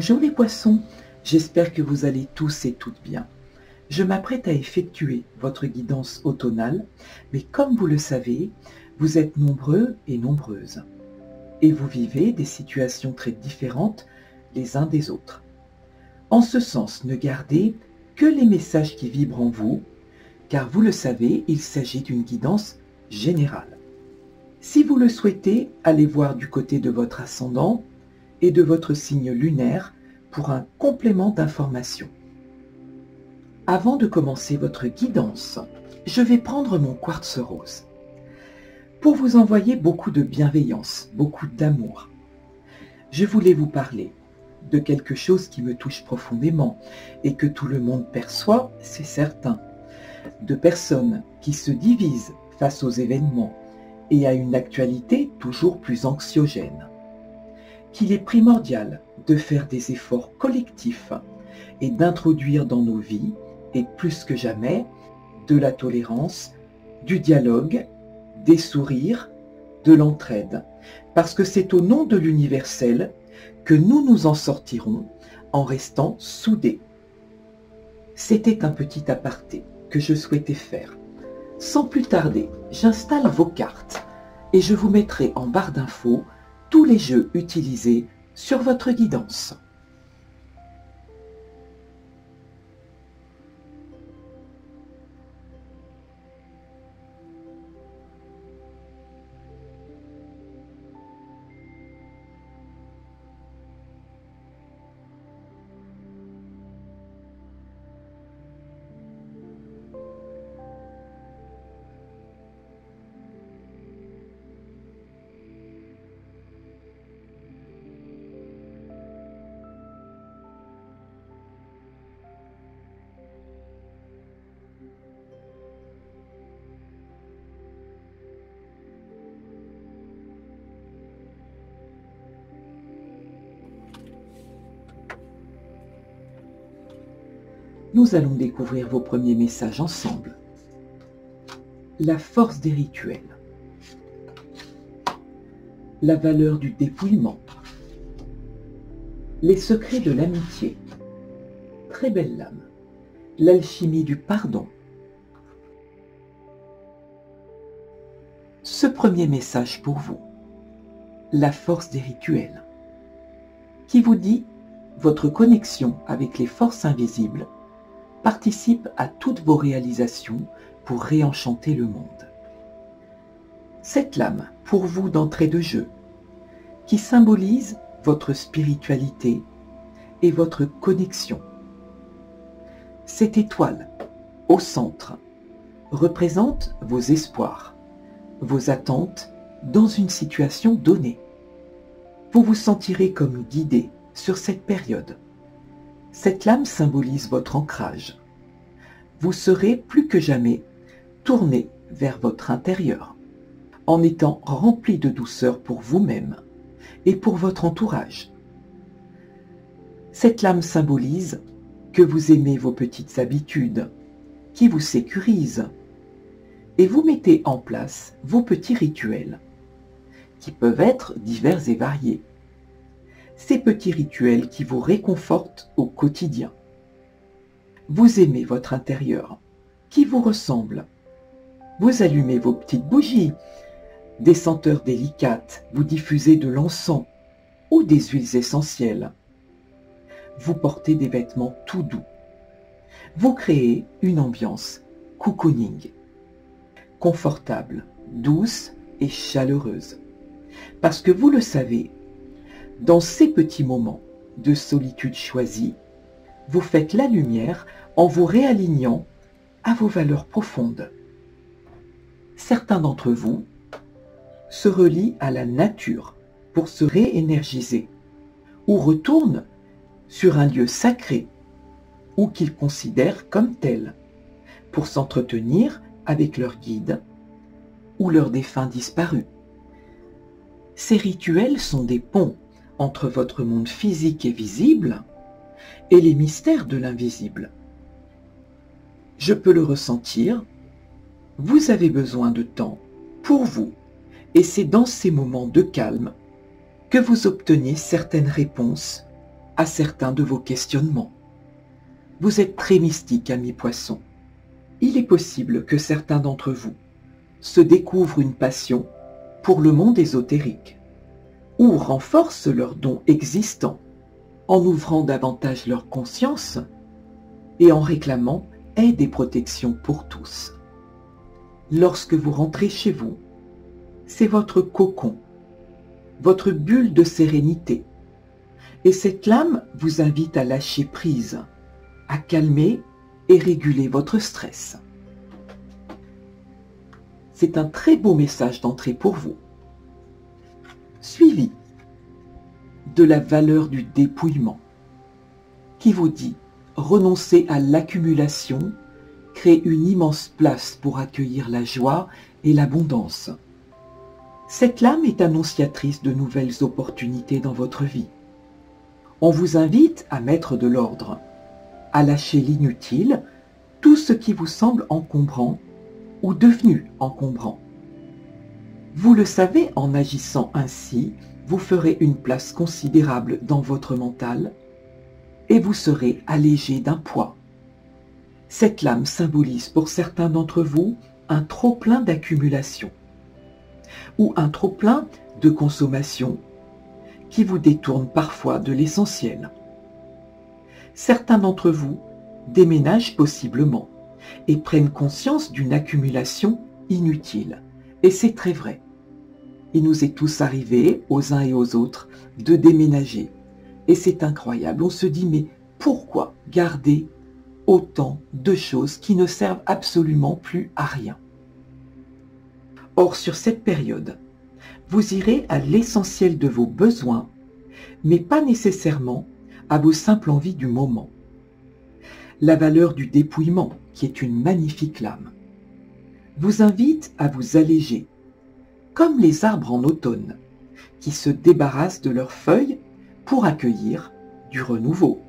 Bonjour les poissons, j'espère que vous allez tous et toutes bien. Je m'apprête à effectuer votre guidance automnale, mais comme vous le savez, vous êtes nombreux et nombreuses. Et vous vivez des situations très différentes les uns des autres. En ce sens, ne gardez que les messages qui vibrent en vous, car vous le savez, il s'agit d'une guidance générale. Si vous le souhaitez, allez voir du côté de votre ascendant et de votre signe lunaire pour un complément d'information. Avant de commencer votre guidance, je vais prendre mon quartz rose pour vous envoyer beaucoup de bienveillance, beaucoup d'amour. Je voulais vous parler de quelque chose qui me touche profondément et que tout le monde perçoit, c'est certain, de personnes qui se divisent face aux événements et à une actualité toujours plus anxiogène. Qu'il est primordial de faire des efforts collectifs et d'introduire dans nos vies, et plus que jamais, de la tolérance, du dialogue, des sourires, de l'entraide, parce que c'est au nom de l'universel que nous nous en sortirons en restant soudés. C'était un petit aparté que je souhaitais faire. Sans plus tarder, j'installe vos cartes et je vous mettrai en barre d'infos tous les jeux utilisés sur votre guidance. Nous allons découvrir vos premiers messages ensemble. La force des rituels. La valeur du dépouillement. Les secrets de l'amitié. Très belle lame. L'alchimie du pardon. Ce premier message pour vous. La force des rituels. Qui vous dit votre connexion avec les forces invisibles participe à toutes vos réalisations pour réenchanter le monde. Cette lame, pour vous d'entrée de jeu, qui symbolise votre spiritualité et votre connexion. Cette étoile, au centre, représente vos espoirs, vos attentes dans une situation donnée. Vous vous sentirez comme guidé sur cette période. Cette lame symbolise votre ancrage. Vous serez plus que jamais tourné vers votre intérieur, en étant rempli de douceur pour vous-même et pour votre entourage. Cette lame symbolise que vous aimez vos petites habitudes, qui vous sécurisent, et vous mettez en place vos petits rituels, qui peuvent être divers et variés. Ces petits rituels qui vous réconfortent au quotidien. Vous aimez votre intérieur, qui vous ressemble. Vous allumez vos petites bougies, des senteurs délicates, vous diffusez de l'encens ou des huiles essentielles. Vous portez des vêtements tout doux. Vous créez une ambiance cocooning, confortable, douce et chaleureuse. Parce que vous le savez, dans ces petits moments de solitude choisie, vous faites la lumière en vous réalignant à vos valeurs profondes. Certains d'entre vous se relient à la nature pour se réénergiser ou retournent sur un lieu sacré ou qu'ils considèrent comme tel pour s'entretenir avec leur guide ou leurs défunts disparus. Ces rituels sont des ponts entre votre monde physique et visible et les mystères de l'invisible. Je peux le ressentir, vous avez besoin de temps pour vous, et c'est dans ces moments de calme que vous obtenez certaines réponses à certains de vos questionnements. Vous êtes très mystique, ami poisson. Il est possible que certains d'entre vous se découvrent une passion pour le monde ésotérique ou renforcent leurs dons existants en ouvrant davantage leur conscience et en réclamant aide et protection pour tous. Lorsque vous rentrez chez vous, c'est votre cocon, votre bulle de sérénité, et cette lame vous invite à lâcher prise, à calmer et réguler votre stress. C'est un très beau message d'entrée pour vous. Suivi de la valeur du dépouillement, qui vous dit renoncer à l'accumulation, créer une immense place pour accueillir la joie et l'abondance. Cette lame est annonciatrice de nouvelles opportunités dans votre vie. On vous invite à mettre de l'ordre, à lâcher l'inutile, tout ce qui vous semble encombrant ou devenu encombrant. Vous le savez, en agissant ainsi, vous ferez une place considérable dans votre mental et vous serez allégé d'un poids. Cette lame symbolise pour certains d'entre vous un trop-plein d'accumulation ou un trop-plein de consommation qui vous détourne parfois de l'essentiel. Certains d'entre vous déménagent possiblement et prennent conscience d'une accumulation inutile. Et c'est très vrai. Il nous est tous arrivé, aux uns et aux autres, de déménager. Et c'est incroyable. On se dit, mais pourquoi garder autant de choses qui ne servent absolument plus à rien? Or, sur cette période, vous irez à l'essentiel de vos besoins, mais pas nécessairement à vos simples envies du moment. La valeur du dépouillement, qui est une magnifique lame, vous invite à vous alléger, comme les arbres en automne, qui se débarrassent de leurs feuilles pour accueillir du renouveau,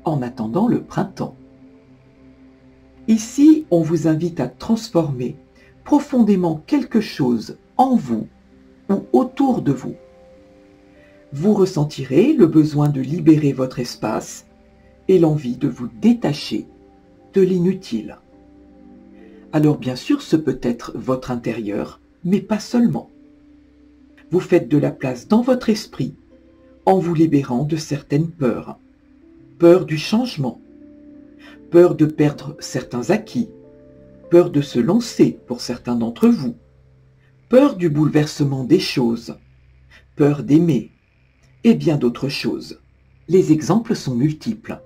en attendant le printemps. Ici, on vous invite à transformer profondément quelque chose en vous ou autour de vous. Vous ressentirez le besoin de libérer votre espace et l'envie de vous détacher de l'inutile. Alors bien sûr, ce peut être votre intérieur, mais pas seulement. Vous faites de la place dans votre esprit en vous libérant de certaines peurs. Peur du changement, peur de perdre certains acquis, peur de se lancer pour certains d'entre vous, peur du bouleversement des choses, peur d'aimer, et bien d'autres choses. Les exemples sont multiples.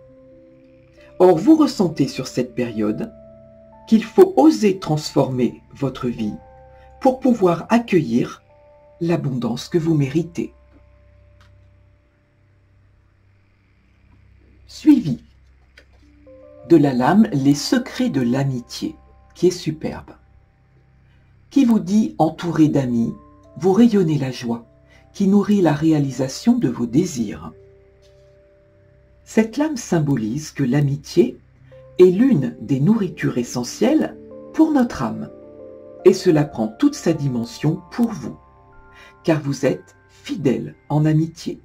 Or, vous ressentez sur cette période qu'il faut oser transformer votre vie pour pouvoir accueillir l'abondance que vous méritez. Suivi de la lame Les secrets de l'amitié, qui est superbe, qui vous dit, entouré d'amis, vous rayonnez la joie, qui nourrit la réalisation de vos désirs. Cette lame symbolise que l'amitié est l'une des nourritures essentielles pour notre âme, et cela prend toute sa dimension pour vous, car vous êtes fidèle en amitié,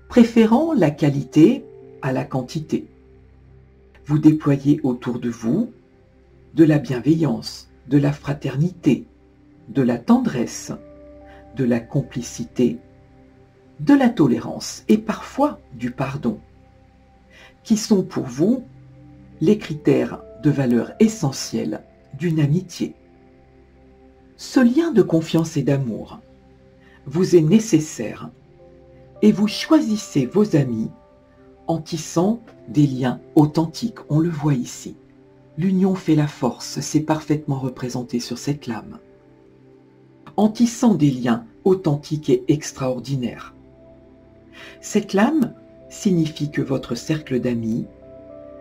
préférant la qualité à la quantité. Vous déployez autour de vous de la bienveillance, de la fraternité, de la tendresse, de la complicité, de la tolérance et parfois du pardon, qui sont pour vous les critères de valeur essentiels d'une amitié. Ce lien de confiance et d'amour vous est nécessaire et vous choisissez vos amis en tissant des liens authentiques. On le voit ici. L'union fait la force, c'est parfaitement représenté sur cette lame. En tissant des liens authentiques et extraordinaires. Cette lame signifie que votre cercle d'amis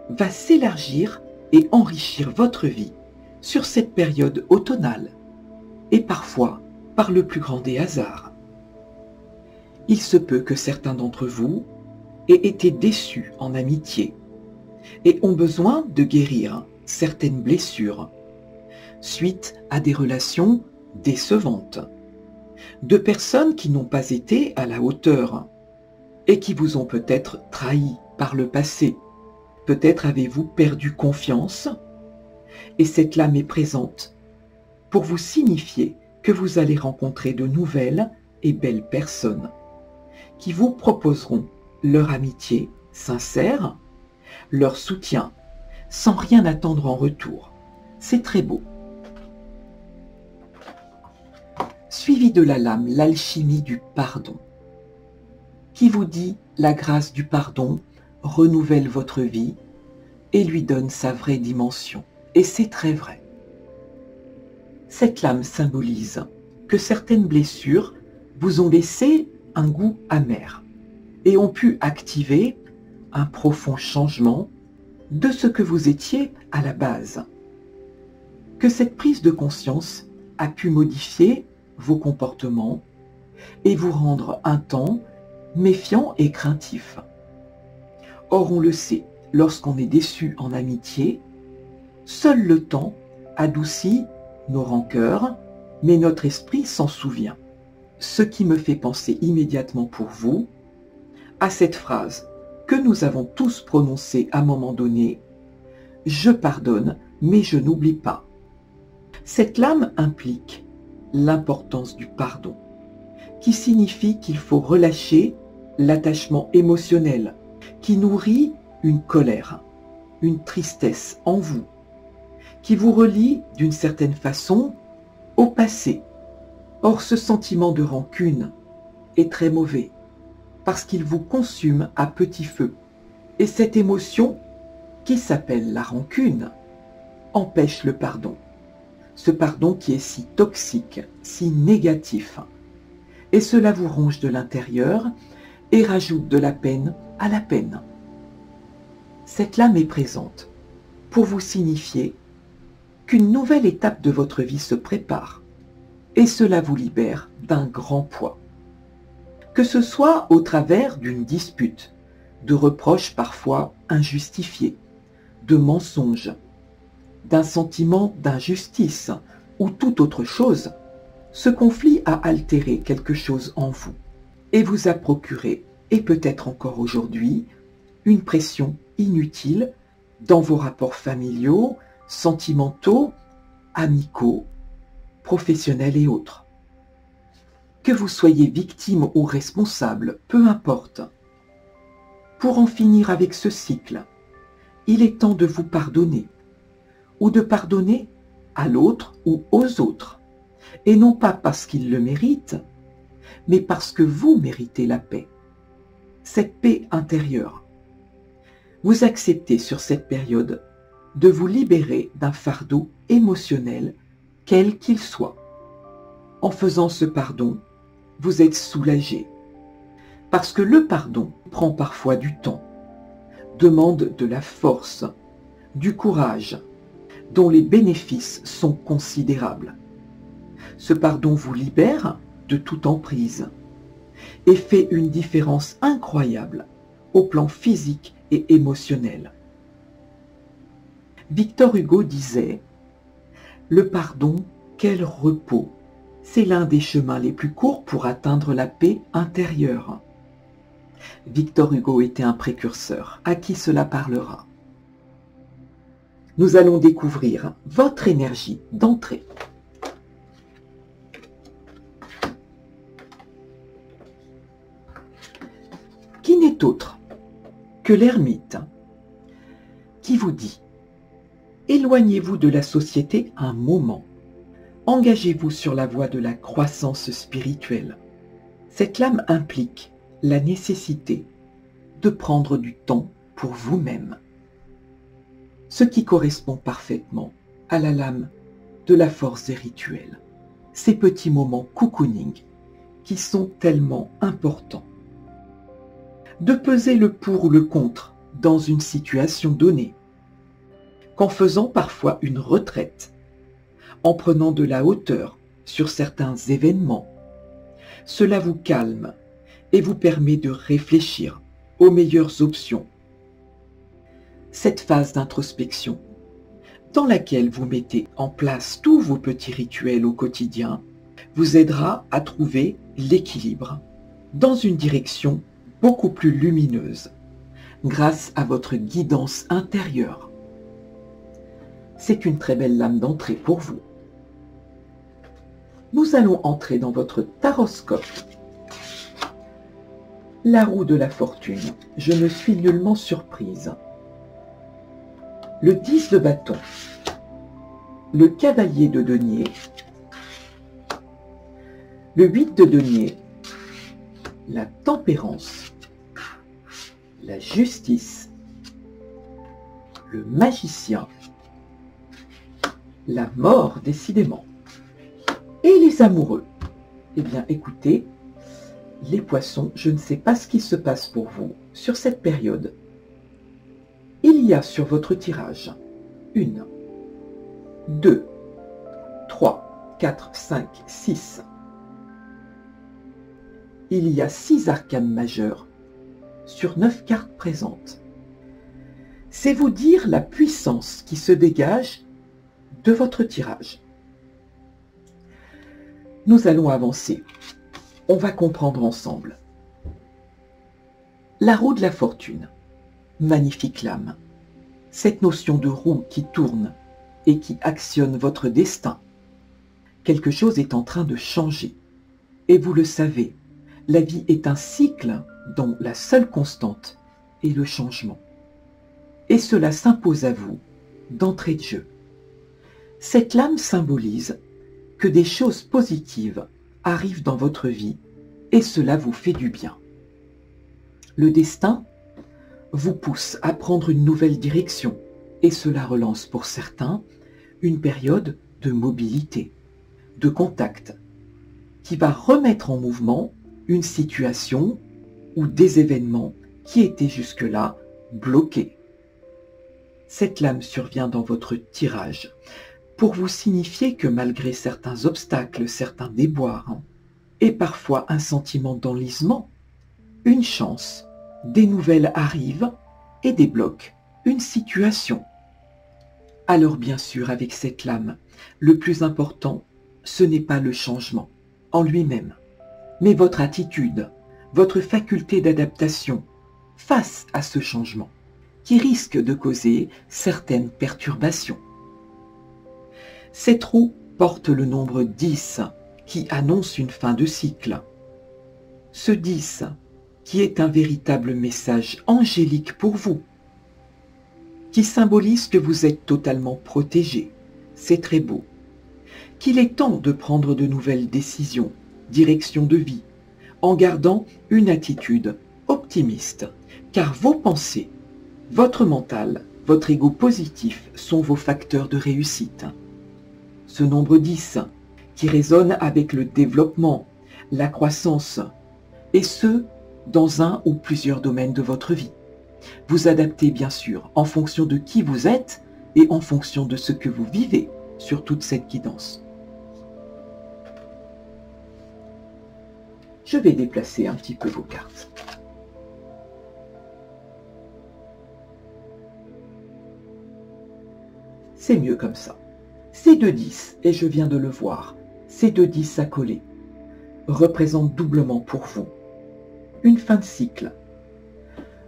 va s'élargir et enrichir votre vie sur cette période automnale et parfois par le plus grand des hasards. Il se peut que certains d'entre vous aient été déçus en amitié et ont besoin de guérir certaines blessures suite à des relations décevantes, de personnes qui n'ont pas été à la hauteur et qui vous ont peut-être trahi par le passé. Peut-être avez-vous perdu confiance et cette lame est présente pour vous signifier que vous allez rencontrer de nouvelles et belles personnes qui vous proposeront leur amitié sincère, leur soutien, sans rien attendre en retour. C'est très beau. Suivi de la lame, l'alchimie du pardon, qui vous dit la grâce du pardon renouvelle votre vie et lui donne sa vraie dimension. Et c'est très vrai. Cette lame symbolise que certaines blessures vous ont laissé un goût amer et ont pu activer un profond changement de ce que vous étiez à la base. Que cette prise de conscience a pu modifier vos comportements et vous rendre un temps méfiant et craintif. Or, on le sait, lorsqu'on est déçu en amitié, seul le temps adoucit nos rancœurs, mais notre esprit s'en souvient. Ce qui me fait penser immédiatement pour vous à cette phrase que nous avons tous prononcée à un moment donné, « Je pardonne, mais je n'oublie pas ». Cette lame implique l'importance du pardon, qui signifie qu'il faut relâcher l'attachement émotionnel qui nourrit une colère, une tristesse en vous, qui vous relie d'une certaine façon au passé. Or, ce sentiment de rancune est très mauvais, parce qu'il vous consume à petit feu. Et cette émotion, qui s'appelle la rancune, empêche le pardon. Ce pardon qui est si toxique, si négatif. Et cela vous ronge de l'intérieur et rajoute de la peine à la peine. Cette lame est présente pour vous signifier qu'une nouvelle étape de votre vie se prépare et cela vous libère d'un grand poids. Que ce soit au travers d'une dispute, de reproches parfois injustifiés, de mensonges, d'un sentiment d'injustice ou toute autre chose, ce conflit a altéré quelque chose en vous et vous a procuré, et peut-être encore aujourd'hui, une pression inutile dans vos rapports familiaux, sentimentaux, amicaux, professionnels et autres. Que vous soyez victime ou responsable, peu importe. Pour en finir avec ce cycle, il est temps de vous pardonner, ou de pardonner à l'autre ou aux autres, et non pas parce qu'ils le méritent, mais parce que vous méritez la paix, cette paix intérieure. Vous acceptez sur cette période de vous libérer d'un fardeau émotionnel, quel qu'il soit. En faisant ce pardon, vous êtes soulagé, parce que le pardon prend parfois du temps, demande de la force, du courage, dont les bénéfices sont considérables. Ce pardon vous libère de toute emprise et fait une différence incroyable au plan physique et émotionnel. Victor Hugo disait « Le pardon, quel repos! C'est l'un des chemins les plus courts pour atteindre la paix intérieure. » Victor Hugo était un précurseur. À qui cela parlera? Nous allons découvrir votre énergie d'entrée. Qui n'est autre que l'ermite, qui vous dit « Éloignez-vous de la société un moment. Engagez-vous sur la voie de la croissance spirituelle. » Cette lame implique la nécessité de prendre du temps pour vous-même, ce qui correspond parfaitement à la lame de la force des rituels. Ces petits moments cocooning qui sont tellement importants. De peser le pour ou le contre dans une situation donnée, qu'en faisant parfois une retraite, en prenant de la hauteur sur certains événements. Cela vous calme et vous permet de réfléchir aux meilleures options. Cette phase d'introspection, dans laquelle vous mettez en place tous vos petits rituels au quotidien, vous aidera à trouver l'équilibre dans une direction beaucoup plus lumineuse, grâce à votre guidance intérieure. C'est une très belle lame d'entrée pour vous. Nous allons entrer dans votre taroscope. La roue de la fortune, je ne suis nullement surprise. Le 10 de bâton, le cavalier de denier, le 8 de denier, la tempérance, la justice, le magicien, la mort décidément, et les amoureux. Eh bien écoutez, les poissons, je ne sais pas ce qui se passe pour vous sur cette période. Il y a sur votre tirage 1, 2, 3, 4, 5, 6. Il y a 6 arcanes majeures sur 9 cartes présentes. C'est vous dire la puissance qui se dégage de votre tirage. Nous allons avancer. On va comprendre ensemble. La roue de la fortune. Magnifique lame. Cette notion de roue qui tourne et qui actionne votre destin. Quelque chose est en train de changer. Et vous le savez, la vie est un cycle dont la seule constante est le changement. Et cela s'impose à vous d'entrée de jeu. Cette lame symbolise que des choses positives arrivent dans votre vie et cela vous fait du bien. Le destin vous pousse à prendre une nouvelle direction et cela relance pour certains une période de mobilité, de contact, qui va remettre en mouvement une situation ou des événements qui étaient jusque-là bloqués. Cette lame survient dans votre tirage pour vous signifier que malgré certains obstacles, certains déboires, et parfois un sentiment d'enlisement, une chance, des nouvelles arrivent et débloquent une situation. Alors bien sûr, avec cette lame, le plus important, ce n'est pas le changement en lui-même, mais votre attitude, votre faculté d'adaptation face à ce changement, qui risque de causer certaines perturbations. Cette roue porte le nombre 10, qui annonce une fin de cycle. Ce 10, qui est un véritable message angélique pour vous, qui symbolise que vous êtes totalement protégé, c'est très beau, qu'il est temps de prendre de nouvelles décisions, direction de vie, en gardant une attitude optimiste, car vos pensées, votre mental, votre ego positif sont vos facteurs de réussite. Ce nombre 10, qui résonne avec le développement, la croissance, et ce, dans un ou plusieurs domaines de votre vie. Vous adaptez bien sûr en fonction de qui vous êtes et en fonction de ce que vous vivez sur toute cette guidance. Je vais déplacer un petit peu vos cartes. C'est mieux comme ça. Ces deux 10, et je viens de le voir, ces deux 10 accolés, représentent doublement pour vous une fin de cycle,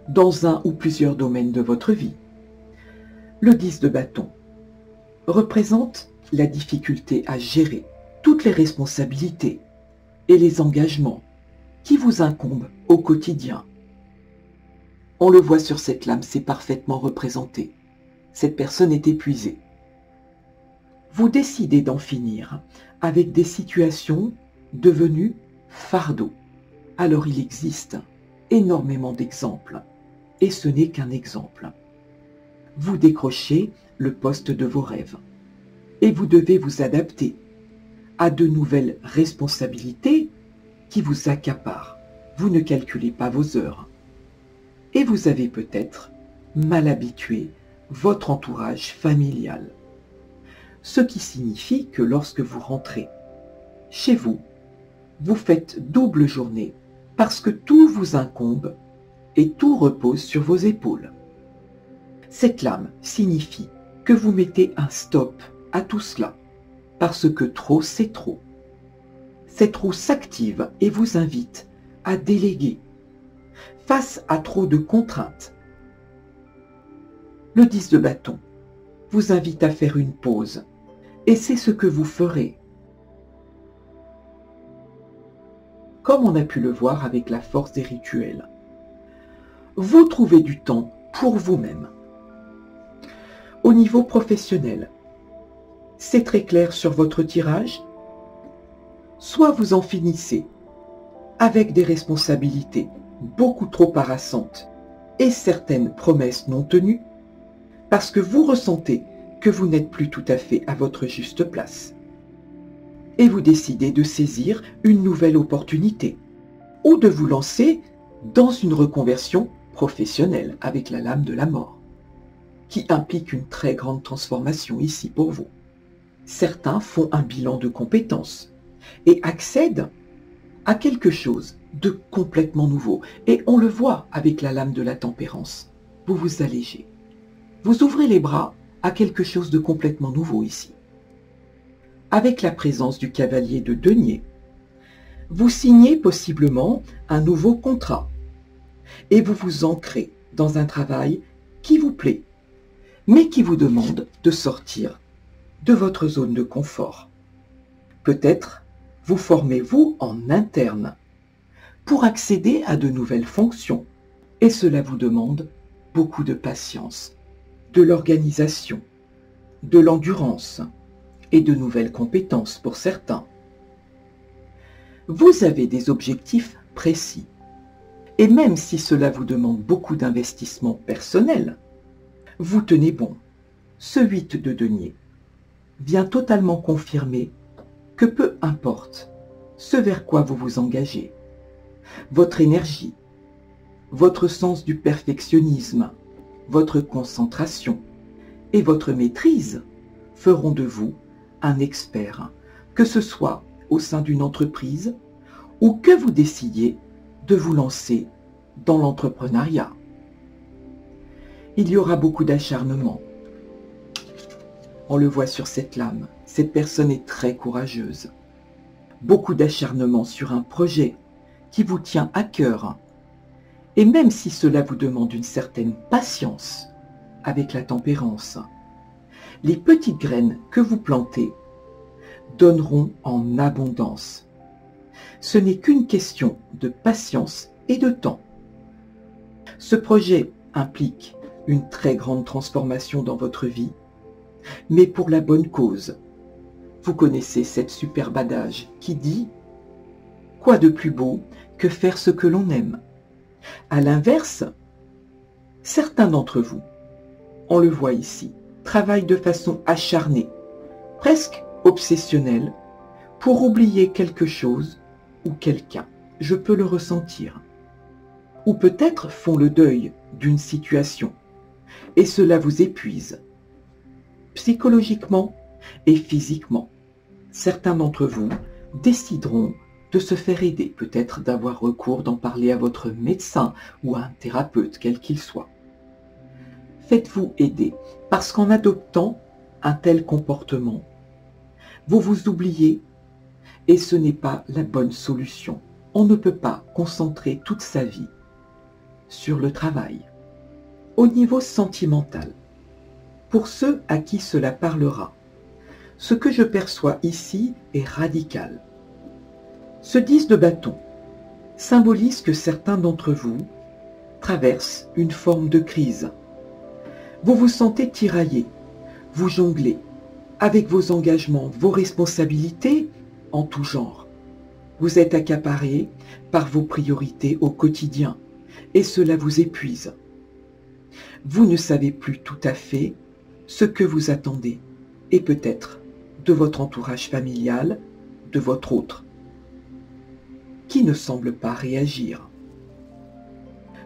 dans un ou plusieurs domaines de votre vie. Le 10 de bâton représente la difficulté à gérer toutes les responsabilités et les engagements qui vous incombent au quotidien. On le voit sur cette lame, c'est parfaitement représenté. Cette personne est épuisée. Vous décidez d'en finir avec des situations devenues fardeaux. Alors il existe énormément d'exemples, et ce n'est qu'un exemple. Vous décrochez le poste de vos rêves, et vous devez vous adapter à de nouvelles responsabilités qui vous accaparent. Vous ne calculez pas vos heures, et vous avez peut-être mal habitué votre entourage familial. Ce qui signifie que lorsque vous rentrez chez vous, vous faites double journée parce que tout vous incombe et tout repose sur vos épaules. Cette lame signifie que vous mettez un stop à tout cela parce que trop c'est trop. Cette roue s'active et vous invite à déléguer. face à trop de contraintes. Le 10 de bâton vous invite à faire une pause, et c'est ce que vous ferez. Comme on a pu le voir avec la force des rituels, vous trouvez du temps pour vous-même. Au niveau professionnel, c'est très clair sur votre tirage. Soit vous en finissez avec des responsabilités beaucoup trop harassantes et certaines promesses non tenues, parce que vous ressentez que vous n'êtes plus tout à fait à votre juste place. Et vous décidez de saisir une nouvelle opportunité ou de vous lancer dans une reconversion professionnelle avec la lame de la mort, qui implique une très grande transformation ici pour vous. Certains font un bilan de compétences et accèdent à quelque chose de complètement nouveau. Et on le voit avec la lame de la tempérance. Vous vous allégez. Vous ouvrez les bras à quelque chose de complètement nouveau ici. Avec la présence du cavalier de denier, vous signez possiblement un nouveau contrat et vous vous ancrez dans un travail qui vous plaît, mais qui vous demande de sortir de votre zone de confort. Peut-être vous formez-vous en interne pour accéder à de nouvelles fonctions, et cela vous demande beaucoup de patience, de l'organisation, de l'endurance et de nouvelles compétences pour certains. Vous avez des objectifs précis, et même si cela vous demande beaucoup d'investissement personnel, vous tenez bon. Ce 8 de denier vient totalement confirmer que peu importe ce vers quoi vous vous engagez, votre énergie, votre sens du perfectionnisme, votre concentration et votre maîtrise feront de vous un expert, que ce soit au sein d'une entreprise ou que vous décidiez de vous lancer dans l'entrepreneuriat. Il y aura beaucoup d'acharnement. On le voit sur cette lame, cette personne est très courageuse. Beaucoup d'acharnement sur un projet qui vous tient à cœur. Et même si cela vous demande une certaine patience avec la tempérance, les petites graines que vous plantez donneront en abondance. Ce n'est qu'une question de patience et de temps. Ce projet implique une très grande transformation dans votre vie, mais pour la bonne cause. Vous connaissez cette superbe adage qui dit « Quoi de plus beau que faire ce que l'on aime ?» À l'inverse, certains d'entre vous, on le voit ici, travaillent de façon acharnée, presque obsessionnelle, pour oublier quelque chose ou quelqu'un. Je peux le ressentir. Ou peut-être font le deuil d'une situation, et cela vous épuise, psychologiquement et physiquement. Certains d'entre vous décideront de se faire aider, peut-être d'avoir recours d'en parler à votre médecin ou à un thérapeute, quel qu'il soit. Faites-vous aider, parce qu'en adoptant un tel comportement, vous vous oubliez et ce n'est pas la bonne solution. On ne peut pas concentrer toute sa vie sur le travail. Au niveau sentimental, pour ceux à qui cela parlera, ce que je perçois ici est radical. Ce 10 de bâton symbolise que certains d'entre vous traversent une forme de crise. Vous vous sentez tiraillé, vous jonglez avec vos engagements, vos responsabilités en tout genre. Vous êtes accaparé par vos priorités au quotidien et cela vous épuise. Vous ne savez plus tout à fait ce que vous attendez et peut-être de votre entourage familial, de votre autre, qui ne semble pas réagir.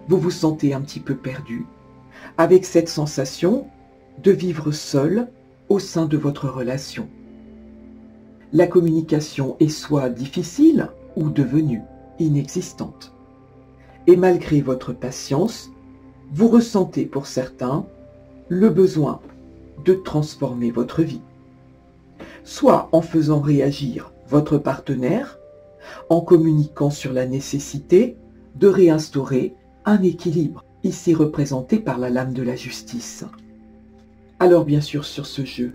Vous vous sentez un petit peu perdu, avec cette sensation de vivre seul au sein de votre relation. La communication est soit difficile ou devenue inexistante. Et malgré votre patience, vous ressentez pour certains le besoin de transformer votre vie. Soit en faisant réagir votre partenaire, en communiquant sur la nécessité de réinstaurer un équilibre, ici représenté par la lame de la justice. Alors bien sûr, sur ce jeu,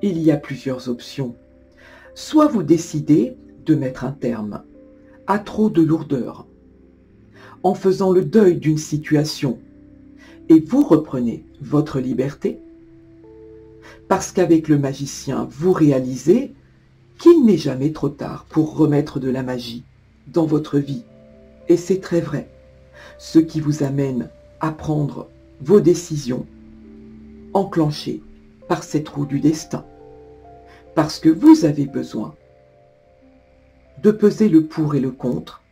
il y a plusieurs options. Soit vous décidez de mettre un terme à trop de lourdeur, en faisant le deuil d'une situation, et vous reprenez votre liberté, parce qu'avec le magicien, vous réalisez qu'il n'est jamais trop tard pour remettre de la magie dans votre vie. Et c'est très vrai, ce qui vous amène à prendre vos décisions enclenchées par cette roue du destin. Parce que vous avez besoin de peser le pour et le contre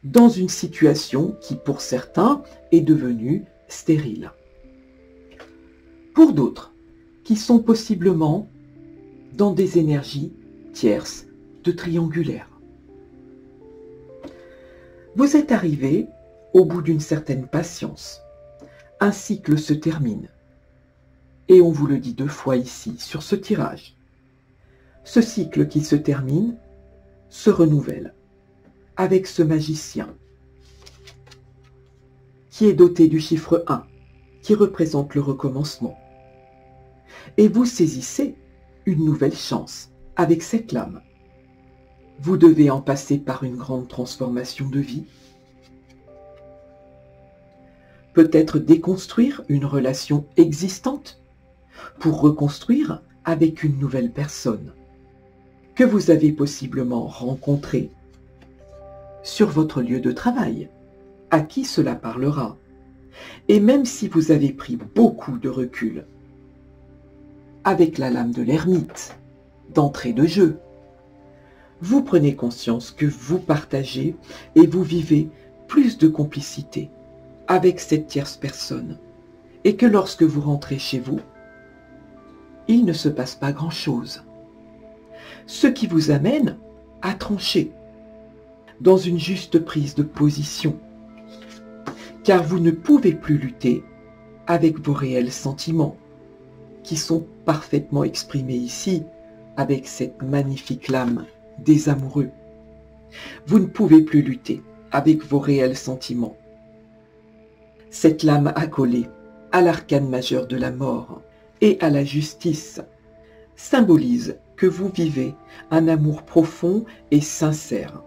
dans une situation qui, pour certains, est devenue stérile. Pour d'autres, qui sont possiblement dans des énergies tierces de triangulaire. Vous êtes arrivé au bout d'une certaine patience. Un cycle se termine. Et on vous le dit 2 fois ici, sur ce tirage. Ce cycle qui se termine se renouvelle avec ce magicien qui est doté du chiffre 1, qui représente le recommencement. Et vous saisissez une nouvelle chance avec cette lame. Vous devez en passer par une grande transformation de vie. Peut-être déconstruire une relation existante pour reconstruire avec une nouvelle personne que vous avez possiblement rencontrée sur votre lieu de travail, à qui cela parlera. Et même si vous avez pris beaucoup de recul, avec la lame de l'ermite, d'entrée de jeu, vous prenez conscience que vous partagez et vous vivez plus de complicité avec cette tierce personne, et que lorsque vous rentrez chez vous, il ne se passe pas grand-chose. Ce qui vous amène à trancher dans une juste prise de position, car vous ne pouvez plus lutter avec vos réels sentiments, qui sont parfaitement exprimés ici avec cette magnifique lame des amoureux. Vous ne pouvez plus lutter avec vos réels sentiments. Cette lame accolée à l'arcane majeur de la mort et à la justice symbolise que vous vivez un amour profond et sincère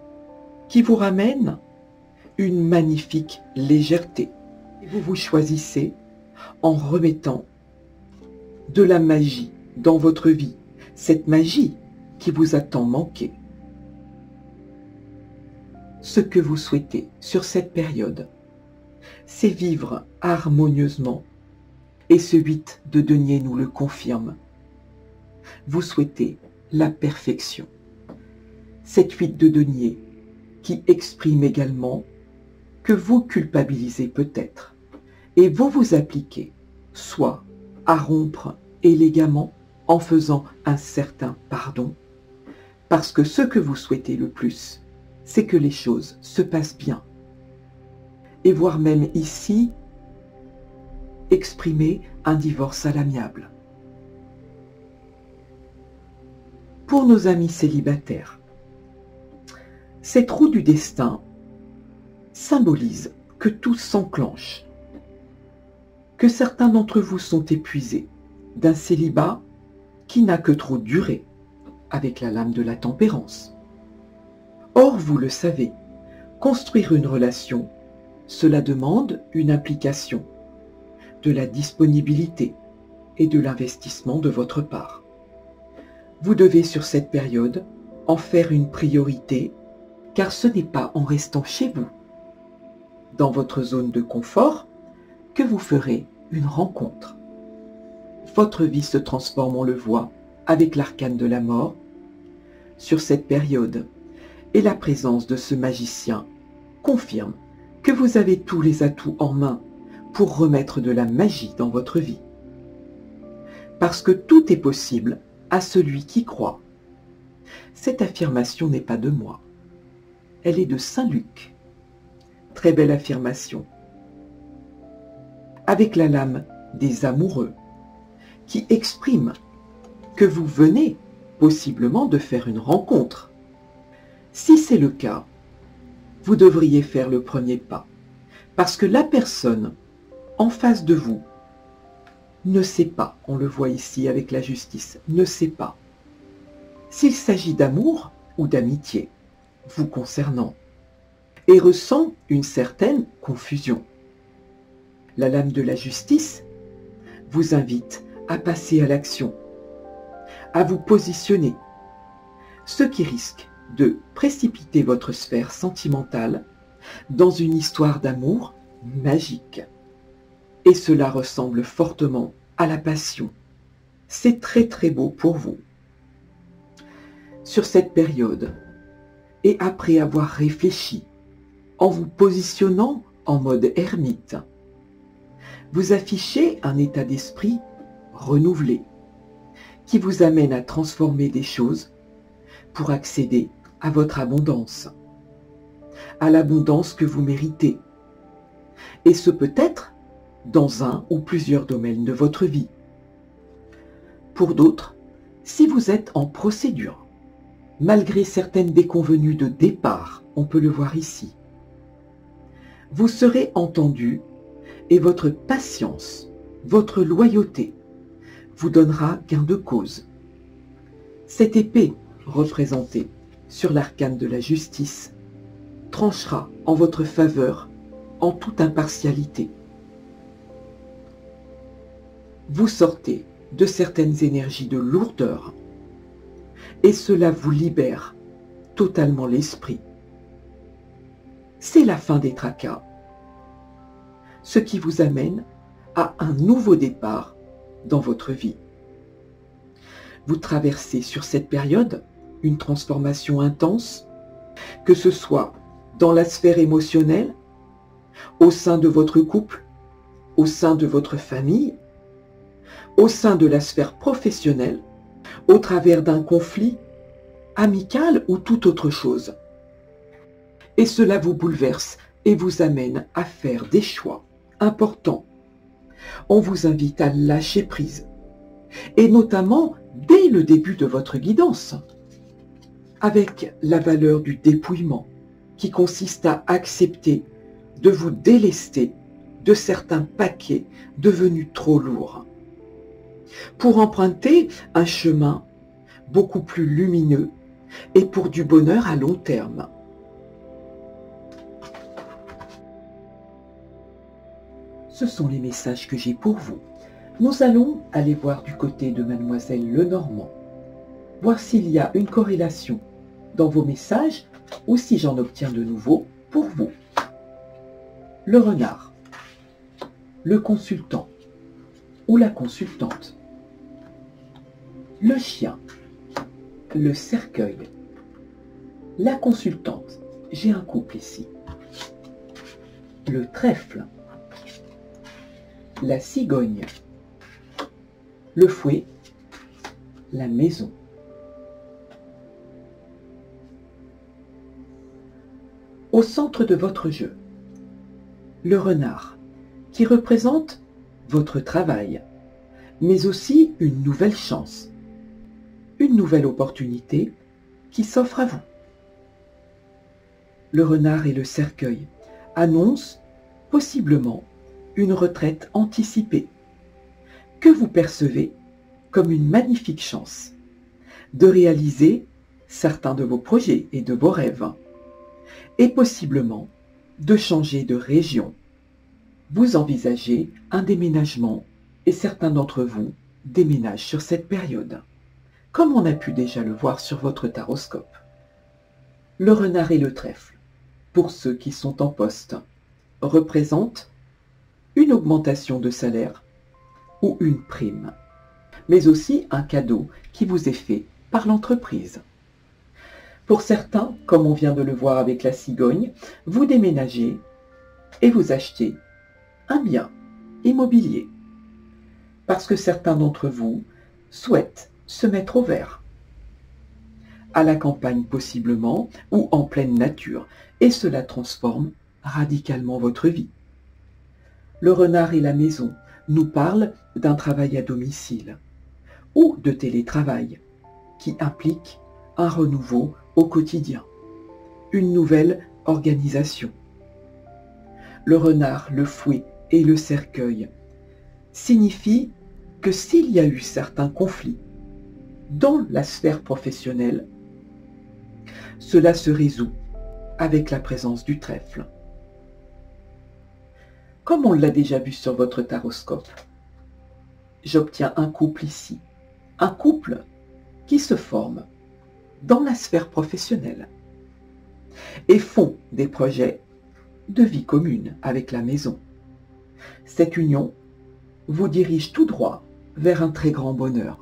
qui vous ramène une magnifique légèreté. Et vous vous choisissez en remettant de la magie dans votre vie, cette magie qui vous a tant manqué. Ce que vous souhaitez sur cette période, c'est vivre harmonieusement, et ce 8 de denier nous le confirme. Vous souhaitez la perfection. Cette 8 de denier qui exprime également que vous culpabilisez peut-être, et vous vous appliquez soit à rompre élégamment en faisant un certain pardon, parce que ce que vous souhaitez le plus, c'est que les choses se passent bien, et voire même ici, exprimer un divorce à l'amiable. Pour nos amis célibataires, cette roue du destin symbolise que tout s'enclenche, que certains d'entre vous sont épuisés d'un célibat qui n'a que trop duré avec la lame de la tempérance. Or, vous le savez, construire une relation, cela demande une implication, de la disponibilité et de l'investissement de votre part. Vous devez sur cette période en faire une priorité, car ce n'est pas en restant chez vous, dans votre zone de confort, que vous ferez une rencontre. Votre vie se transforme, on le voit, avec l'arcane de la mort, sur cette période, et la présence de ce magicien confirme que vous avez tous les atouts en main pour remettre de la magie dans votre vie. Parce que tout est possible à celui qui croit. Cette affirmation n'est pas de moi. Elle est de Saint Luc. Très belle affirmation. Avec la lame des amoureux, qui exprime que vous venez possiblement de faire une rencontre. Si c'est le cas, vous devriez faire le premier pas, Parce que la personne en face de vous ne sait pas, on le voit ici avec la justice, ne sait pas s'il s'agit d'amour ou d'amitié vous concernant et ressent une certaine confusion. La lame de la justice vous invite à passer à l'action, à vous positionner, ce qui risque de précipiter votre sphère sentimentale dans une histoire d'amour magique. Et cela ressemble fortement à la passion. C'est très très beau pour vous. Sur cette période, et après avoir réfléchi, en vous positionnant en mode ermite, vous affichez un état d'esprit renouvelé qui vous amène à transformer des choses pour accéder à votre abondance, à l'abondance que vous méritez, et ce peut-être dans un ou plusieurs domaines de votre vie. Pour d'autres, si vous êtes en procédure, malgré certaines déconvenues de départ, on peut le voir ici, vous serez entendu et votre patience, votre loyauté vous donnera gain de cause. Cette épée représentée sur l'arcane de la justice tranchera en votre faveur en toute impartialité. Vous sortez de certaines énergies de lourdeur et cela vous libère totalement l'esprit. C'est la fin des tracas, ce qui vous amène à un nouveau départ dans votre vie. Vous traversez sur cette période une transformation intense, que ce soit dans la sphère émotionnelle, au sein de votre couple, au sein de votre famille, au sein de la sphère professionnelle, au travers d'un conflit amical ou toute autre chose. Et cela vous bouleverse et vous amène à faire des choix importants. On vous invite à lâcher prise, et notamment dès le début de votre guidance, avec la valeur du dépouillement, qui consiste à accepter de vous délester de certains paquets devenus trop lourds, pour emprunter un chemin beaucoup plus lumineux et pour du bonheur à long terme. Ce sont les messages que j'ai pour vous. Nous allons aller voir du côté de Mademoiselle Lenormand, voir s'il y a une corrélation dans vos messages ou si j'en obtiens de nouveau pour vous. Le renard, le consultant ou la consultante, le chien, le cercueil, la consultante, j'ai un couple ici, le trèfle, la cigogne, le fouet, la maison. Au centre de votre jeu, le renard, qui représente votre travail, mais aussi une nouvelle chance, une nouvelle opportunité qui s'offre à vous. Le renard et le cercueil annoncent possiblement une retraite anticipée, que vous percevez comme une magnifique chance de réaliser certains de vos projets et de vos rêves, et possiblement de changer de région. Vous envisagez un déménagement et certains d'entre vous déménagent sur cette période, comme on a pu déjà le voir sur votre taroscope. Le renard et le trèfle, pour ceux qui sont en poste, représentent une augmentation de salaire ou une prime, mais aussi un cadeau qui vous est fait par l'entreprise. Pour certains, comme on vient de le voir avec la cigogne, vous déménagez et vous achetez un bien immobilier, parce que certains d'entre vous souhaitent se mettre au vert, à la campagne possiblement, ou en pleine nature, et cela transforme radicalement votre vie. Le renard et la maison nous parlent d'un travail à domicile ou de télétravail qui implique un renouveau au quotidien, une nouvelle organisation. le renard, le fouet et le cercueil signifient que s'il y a eu certains conflits dans la sphère professionnelle, cela se résout avec la présence du trèfle. Comme on l'a déjà vu sur votre taroscope, j'obtiens un couple ici, un couple qui se forme dans la sphère professionnelle et font des projets de vie commune avec la maison. Cette union vous dirige tout droit vers un très grand bonheur.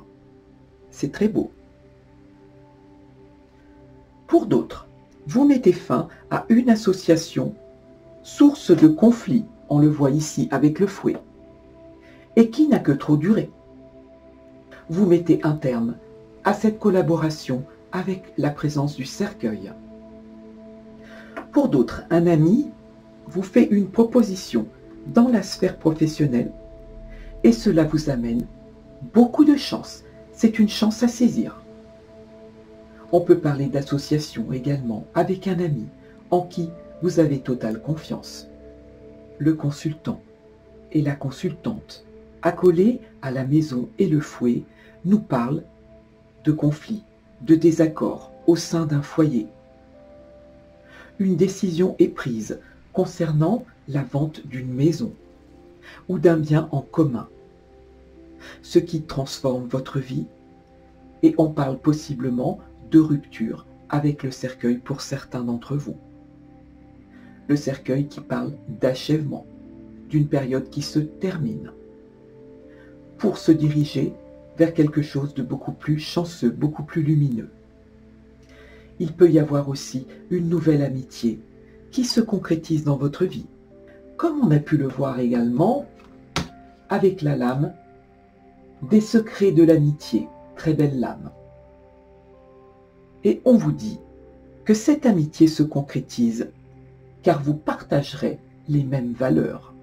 C'est très beau. Pour d'autres, vous mettez fin à une association source de conflit, on le voit ici avec le fouet, et qui n'a que trop duré. Vous mettez un terme à cette collaboration avec la présence du cercueil. Pour d'autres, un ami vous fait une proposition dans la sphère professionnelle et cela vous amène beaucoup de chance. C'est une chance à saisir. On peut parler d'association également avec un ami en qui vous avez totale confiance. Le consultant et la consultante, accolés à la maison et le fouet, nous parlent de conflits, de désaccords au sein d'un foyer. Une décision est prise concernant la vente d'une maison ou d'un bien en commun, ce qui transforme votre vie, et on parle possiblement de rupture avec le cercueil pour certains d'entre vous. Le cercueil qui parle d'achèvement, d'une période qui se termine, pour se diriger vers quelque chose de beaucoup plus chanceux, beaucoup plus lumineux. Il peut y avoir aussi une nouvelle amitié qui se concrétise dans votre vie, comme on a pu le voir également avec la lame des secrets de l'amitié, très belle lame. Et on vous dit que cette amitié se concrétise car vous partagerez les mêmes valeurs.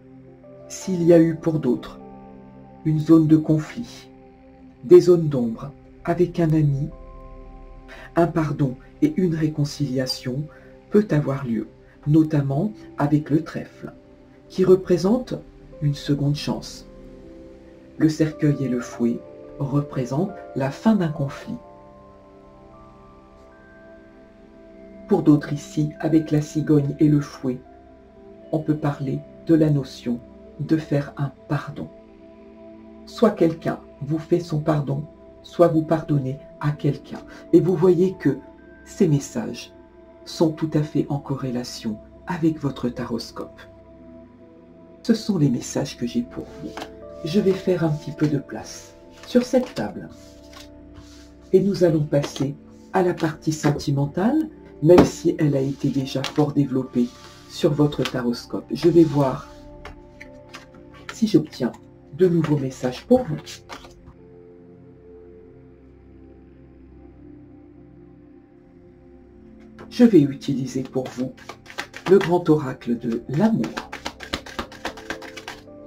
S'il y a eu pour d'autres une zone de conflit, des zones d'ombre avec un ami, un pardon et une réconciliation peut avoir lieu, notamment avec le trèfle, qui représente une seconde chance. Le cercueil et le fouet représentent la fin d'un conflit. Pour d'autres ici, avec la cigogne et le fouet, on peut parler de la notion de faire un pardon. Soit quelqu'un vous fait son pardon, soit vous pardonnez à quelqu'un. Et vous voyez que ces messages sont tout à fait en corrélation avec votre taroscope. Ce sont les messages que j'ai pour vous. Je vais faire un petit peu de place sur cette table. Et nous allons passer à la partie sentimentale, même si elle a été déjà fort développée sur votre taroscope. Je vais voir si j'obtiens de nouveaux messages pour vous. Je vais utiliser pour vous le grand oracle de l'amour.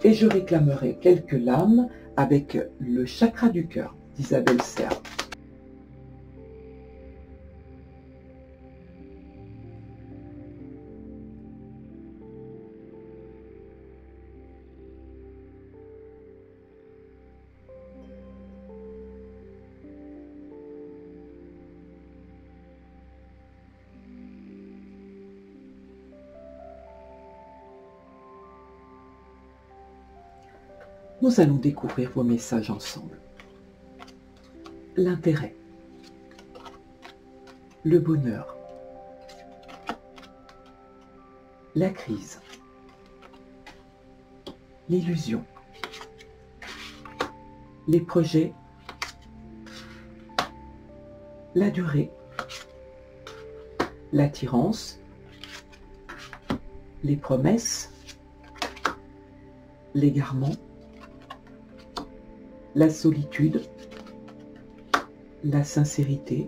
Et je réclamerai quelques lames avec le chakra du cœur d'Isabelle Serre. Nous allons découvrir vos messages ensemble. L'intérêt, le bonheur, la crise, l'illusion, les projets, la durée, l'attirance, les promesses, l'égarement, la solitude, la sincérité,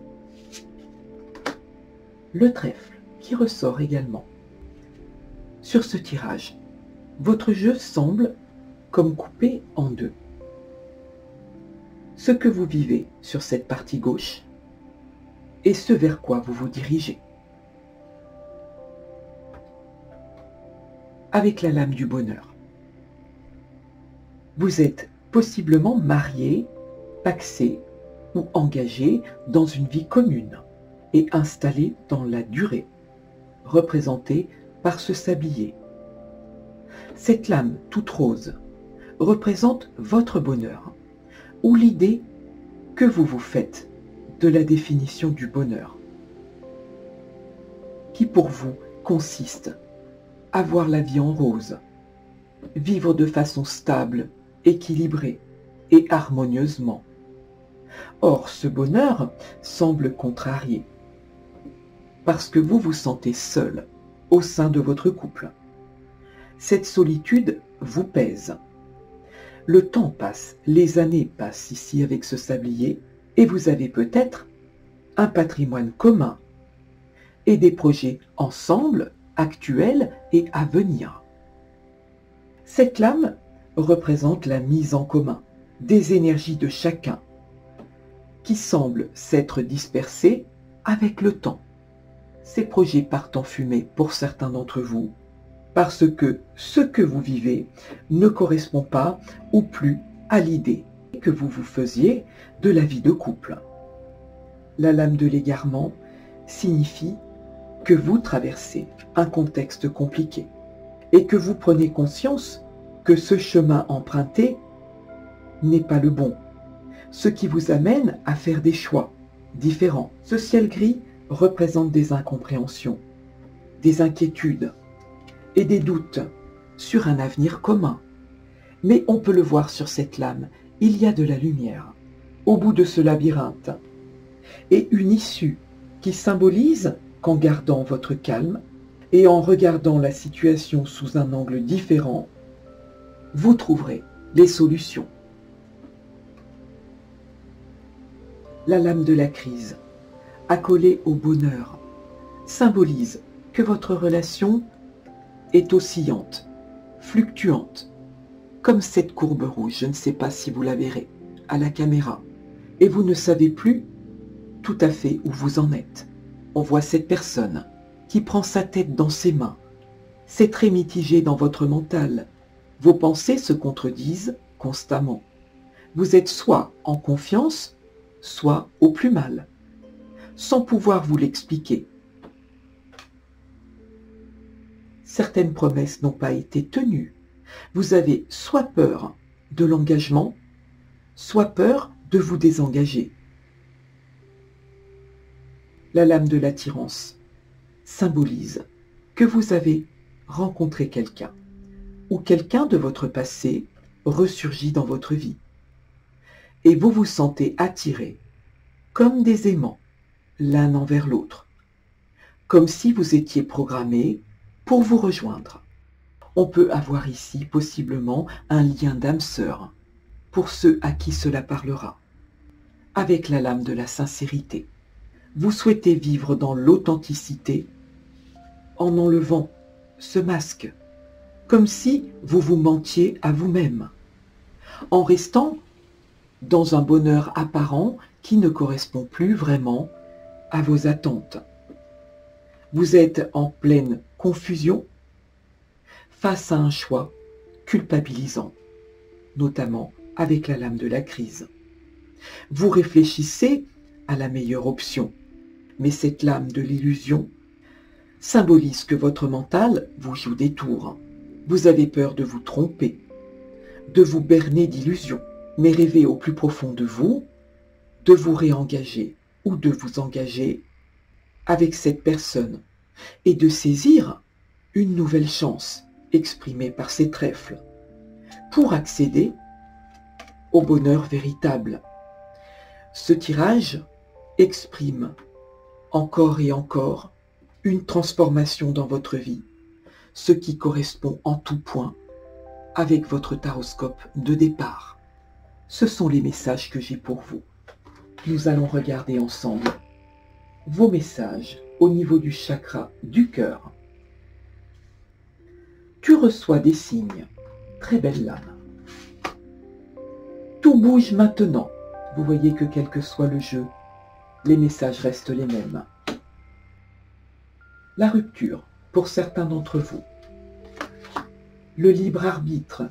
le trèfle qui ressort également. Sur ce tirage, votre jeu semble comme coupé en deux. Ce que vous vivez sur cette partie gauche et ce vers quoi vous vous dirigez. avec la lame du bonheur. Vous êtes possiblement marié, pacsé ou engagé dans une vie commune et installé dans la durée, représenté par ce sablier. Cette lame toute rose représente votre bonheur ou l'idée que vous vous faites de la définition du bonheur, qui pour vous consiste à voir la vie en rose, vivre de façon stable, équilibrée et harmonieusement. Or, ce bonheur semble contrarié, parce que vous vous sentez seul au sein de votre couple. Cette solitude vous pèse. Le temps passe, les années passent ici avec ce sablier, et vous avez peut-être un patrimoine commun et des projets ensemble, actuels et à venir. Cette lame représente la mise en commun des énergies de chacun, qui semblent s'être dispersées avec le temps. Ces projets partent en fumée pour certains d'entre vous, parce que ce que vous vivez ne correspond pas ou plus à l'idée que vous vous faisiez de la vie de couple. La lame de l'égarement signifie que vous traversez un contexte compliqué et que vous prenez conscience que ce chemin emprunté n'est pas le bon, ce qui vous amène à faire des choix différents. Ce ciel gris représente des incompréhensions, des inquiétudes et des doutes sur un avenir commun. Mais on peut le voir sur cette lame, il y a de la lumière au bout de ce labyrinthe et une issue qui symbolise qu'en gardant votre calme et en regardant la situation sous un angle différent, vous trouverez les solutions. La lame de la crise, accolée au bonheur, symbolise que votre relation est oscillante, fluctuante, comme cette courbe rouge, je ne sais pas si vous la verrez, à la caméra, et vous ne savez plus tout à fait où vous en êtes. On voit cette personne qui prend sa tête dans ses mains. C'est très mitigé dans votre mental. Vos pensées se contredisent constamment. Vous êtes soit en confiance, soit au plus mal, sans pouvoir vous l'expliquer. Certaines promesses n'ont pas été tenues. Vous avez soit peur de l'engagement, soit peur de vous désengager. La lame de l'attirance symbolise que vous avez rencontré quelqu'un ou quelqu'un de votre passé ressurgit dans votre vie. Et vous vous sentez attiré comme des aimants l'un envers l'autre, comme si vous étiez programmé pour vous rejoindre. On peut avoir ici possiblement un lien d'âme sœur pour ceux à qui cela parlera. Avec la lame de la sincérité, vous souhaitez vivre dans l'authenticité en enlevant ce masque, comme si vous vous mentiez à vous-même, en restant dans un bonheur apparent qui ne correspond plus vraiment à vos attentes. Vous êtes en pleine confusion face à un choix culpabilisant, notamment avec la lame de la crise. Vous réfléchissez à la meilleure option, mais cette lame de l'illusion symbolise que votre mental vous joue des tours. Vous avez peur de vous tromper, de vous berner d'illusions, mais rêvez au plus profond de vous de vous réengager ou de vous engager avec cette personne et de saisir une nouvelle chance exprimée par ces trèfles pour accéder au bonheur véritable. Ce tirage exprime encore et encore une transformation dans votre vie, ce qui correspond en tout point avec votre taroscope de départ. Ce sont les messages que j'ai pour vous. Nous allons regarder ensemble vos messages au niveau du chakra du cœur. Tu reçois des signes. Très belle lame. Tout bouge maintenant. Vous voyez que quel que soit le jeu, les messages restent les mêmes. La rupture, pour certains d'entre vous. le libre arbitre.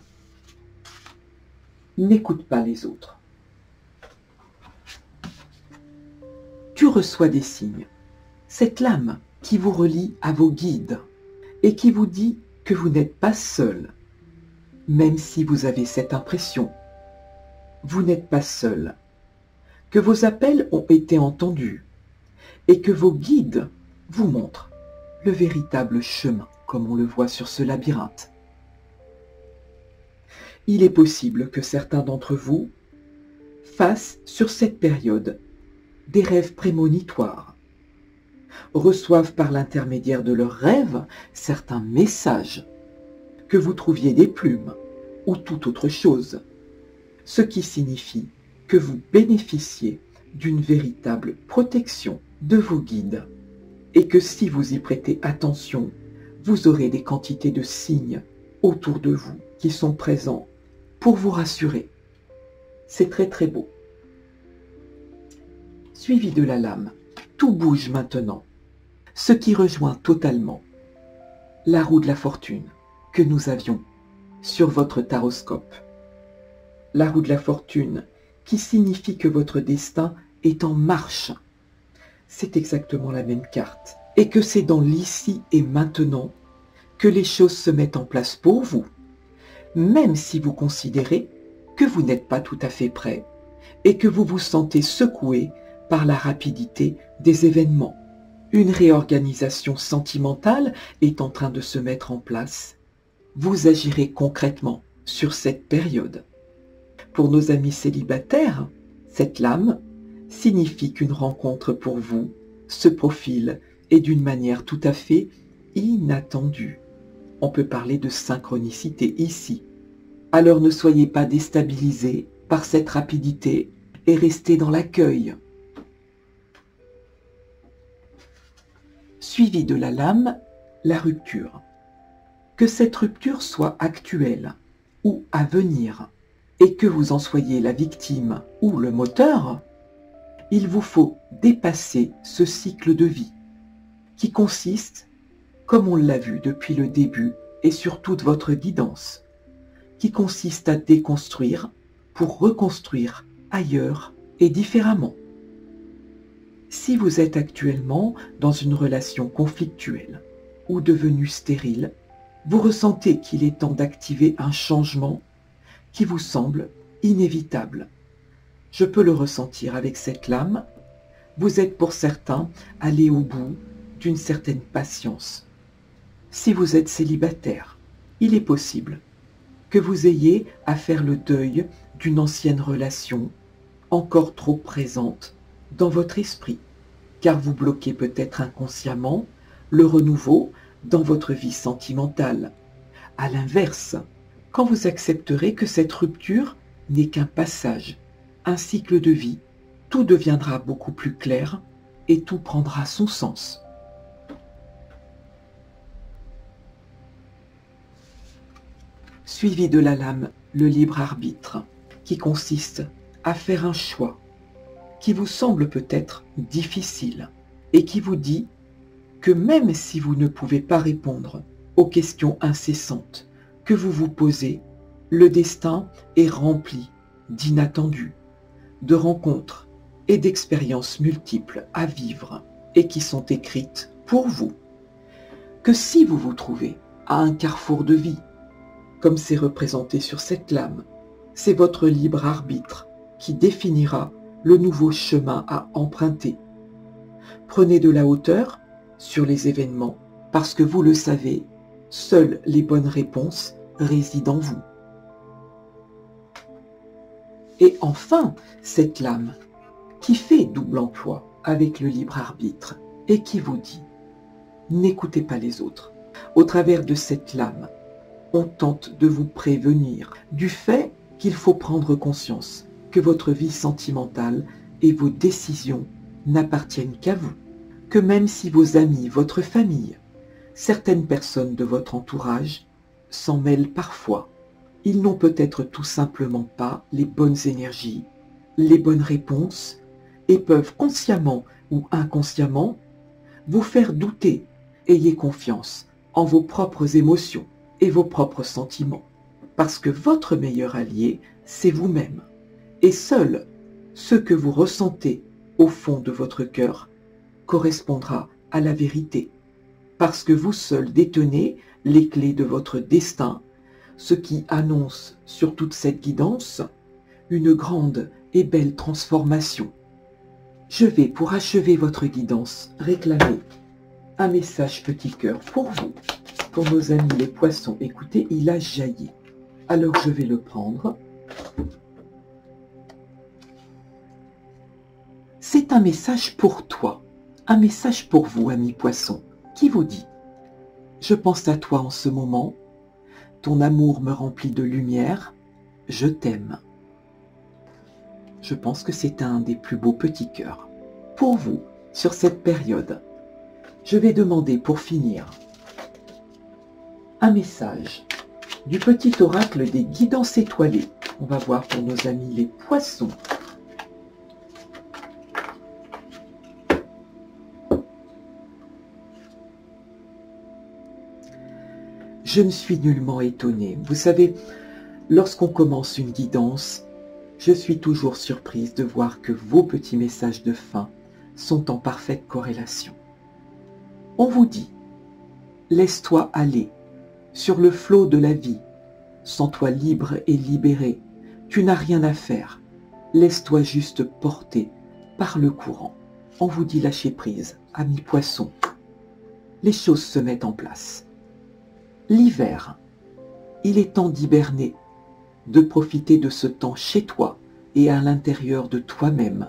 N'écoute pas les autres. Tu reçois des signes. Cette lame qui vous relie à vos guides et qui vous dit que vous n'êtes pas seul, même si vous avez cette impression. Vous n'êtes pas seul, que vos appels ont été entendus et que vos guides vous montrent le véritable chemin, comme on le voit sur ce labyrinthe. Il est possible que certains d'entre vous fassent sur cette période des rêves prémonitoires, reçoivent par l'intermédiaire de leurs rêves certains messages, que vous trouviez des plumes ou toute autre chose, ce qui signifie que vous bénéficiez d'une véritable protection de vos guides et que si vous y prêtez attention, vous aurez des quantités de signes autour de vous qui sont présents pour vous rassurer. C'est très très beau. Suivi de la lame, tout bouge maintenant, ce qui rejoint totalement la roue de la fortune que nous avions sur votre taroscope. La roue de la fortune qui signifie que votre destin est en marche. C'est exactement la même carte et que c'est dans l'ici et maintenant que les choses se mettent en place pour vous, même si vous considérez que vous n'êtes pas tout à fait prêt et que vous vous sentez secoué par la rapidité des événements. Une réorganisation sentimentale est en train de se mettre en place. Vous agirez concrètement sur cette période. Pour nos amis célibataires, cette lame signifie qu'une rencontre pour vous se profile et d'une manière tout à fait inattendue. On peut parler de synchronicité ici. Alors ne soyez pas déstabilisés par cette rapidité et restez dans l'accueil. Suivi de la lame, la rupture. Que cette rupture soit actuelle ou à venir, et que vous en soyez la victime ou le moteur, il vous faut dépasser ce cycle de vie qui consiste, comme on l'a vu depuis le début et sur toute votre guidance, qui consiste à déconstruire pour reconstruire ailleurs et différemment. Si vous êtes actuellement dans une relation conflictuelle ou devenue stérile, vous ressentez qu'il est temps d'activer un changement qui vous semble inévitable. Je peux le ressentir avec cette lame. Vous êtes pour certains allés au bout d'une certaine patience. Si vous êtes célibataire, il est possible que vous ayez à faire le deuil d'une ancienne relation encore trop présente dans votre esprit, car vous bloquez peut-être inconsciemment le renouveau dans votre vie sentimentale. À l'inverse, quand vous accepterez que cette rupture n'est qu'un passage, un cycle de vie, tout deviendra beaucoup plus clair et tout prendra son sens. Suivi de la lame, le libre arbitre, qui consiste à faire un choix qui vous semble peut-être difficile et qui vous dit que même si vous ne pouvez pas répondre aux questions incessantes que vous vous posez, le destin est rempli d'inattendus, de rencontres et d'expériences multiples à vivre et qui sont écrites pour vous. Que si vous vous trouvez à un carrefour de vie, comme c'est représenté sur cette lame, c'est votre libre arbitre qui définira le nouveau chemin à emprunter. Prenez de la hauteur sur les événements parce que vous le savez, seules les bonnes réponses résident en vous. Et enfin, cette lame qui fait double emploi avec le libre arbitre et qui vous dit « N'écoutez pas les autres ». Au travers de cette lame, on tente de vous prévenir du fait qu'il faut prendre conscience que votre vie sentimentale et vos décisions n'appartiennent qu'à vous, que même si vos amis, votre famille, certaines personnes de votre entourage s'en mêlent parfois, ils n'ont peut-être tout simplement pas les bonnes énergies, les bonnes réponses et peuvent consciemment ou inconsciemment vous faire douter. Ayez confiance en vos propres émotions et vos propres sentiments, parce que votre meilleur allié, c'est vous-même. Et seul ce que vous ressentez au fond de votre cœur correspondra à la vérité, parce que vous seul détenez les clés de votre destin, ce qui annonce sur toute cette guidance une grande et belle transformation. Je vais, pour achever votre guidance, réclamer un message petit cœur pour vous, pour nos amis les poissons. Écoutez, il a jailli. Alors je vais le prendre. C'est un message pour toi, un message pour vous, ami poisson, qui vous dit « Je pense à toi en ce moment, ton amour me remplit de lumière, je t'aime ». Je pense que c'est un des plus beaux petits cœurs. Pour vous, sur cette période, je vais demander pour finir un message du petit oracle des guidances étoilées. On va voir pour nos amis les poissons. Je ne suis nullement étonnée. Vous savez, lorsqu'on commence une guidance, je suis toujours surprise de voir que vos petits messages de fin sont en parfaite corrélation. On vous dit, laisse-toi aller sur le flot de la vie, sens-toi libre et libéré, tu n'as rien à faire, laisse-toi juste porter par le courant. On vous dit lâcher prise, ami poisson. Les choses se mettent en place. L'hiver, il est temps d'hiberner, de profiter de ce temps chez toi et à l'intérieur de toi-même.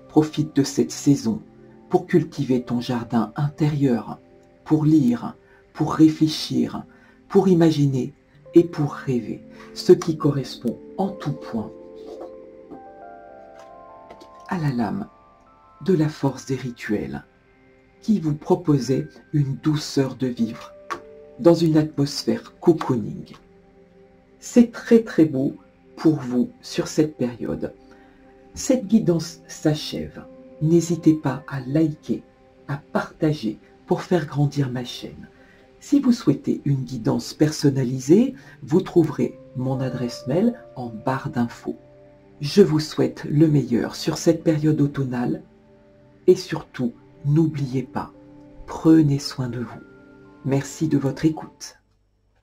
Profite de cette saison pour cultiver ton jardin intérieur, pour lire, pour réfléchir, pour imaginer et pour rêver, ce qui correspond en tout point à la lame de la force des rituels qui vous proposait une douceur de vivre dans une atmosphère cocooning. C'est très très beau pour vous sur cette période. Cette guidance s'achève. N'hésitez pas à liker, à partager pour faire grandir ma chaîne. Si vous souhaitez une guidance personnalisée, vous trouverez mon adresse mail en barre d'infos. Je vous souhaite le meilleur sur cette période automnale et surtout, n'oubliez pas, prenez soin de vous. Merci de votre écoute.